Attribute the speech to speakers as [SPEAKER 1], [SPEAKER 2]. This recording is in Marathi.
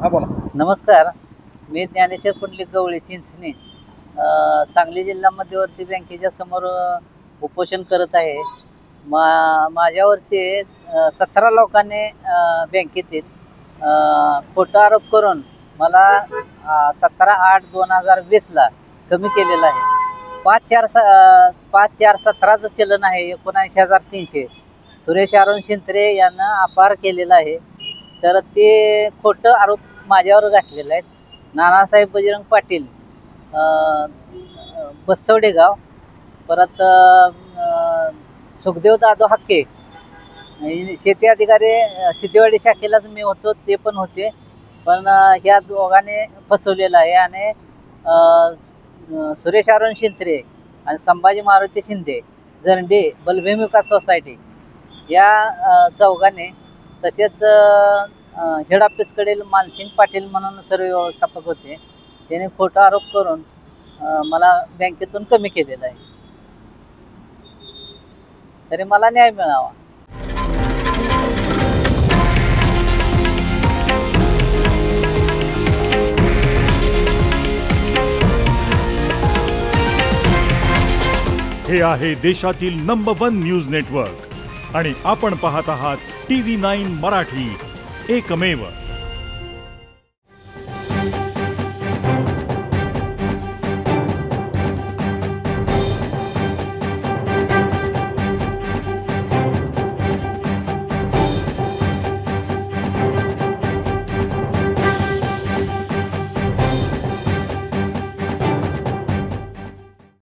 [SPEAKER 1] हा बोला.
[SPEAKER 2] नमस्कार, मी ज्ञानेश्वर पुंडलिक गवळे चिंचणी सांगली जिल्हा मध्यवर्ती बँकेच्या समोर उपोषण करत आहे. माझ्यावरती 17 लोकांनी बँकेतील खोटा आरोप करून मला 17/8/2020ला कमी केलेला आहे. 5/4/17चं चलन आहे 79,300. सुरेश अरुण शिंत्रे यांना अपार केलेला आहे. तर ते खोटं आरोप माझ्यावर घातलेलं आहेत. नानासाहेब बजरंग पाटील, बस्तवडे गाव, परत सुखदेव दादो हक्के, शेती अधिकारी सिद्धेवाडी शाखेलाच मी होतो, ते पण होते. पण ह्या दोघांनी फसवलेलं आहे. आणि सुरेश अरुण शिंत्रे आणि संभाजी मारुती शिंदे झरंडे बलभीम विकास सोसायटी या चौघांनी, तसेच हेड ऑफिसकडील मानसिंग पाटील म्हणून सर्व व्यवस्थापक होते, त्याने खोटा आरोप करून मला बँकेतून कमी केलेला आहे. तरी मला न्याय मिळावा.
[SPEAKER 3] हे आहे देशातील नंबर 1 न्यूज नेटवर्क आणि आपण पाहत आहात TV9 मराठी, एकमेव.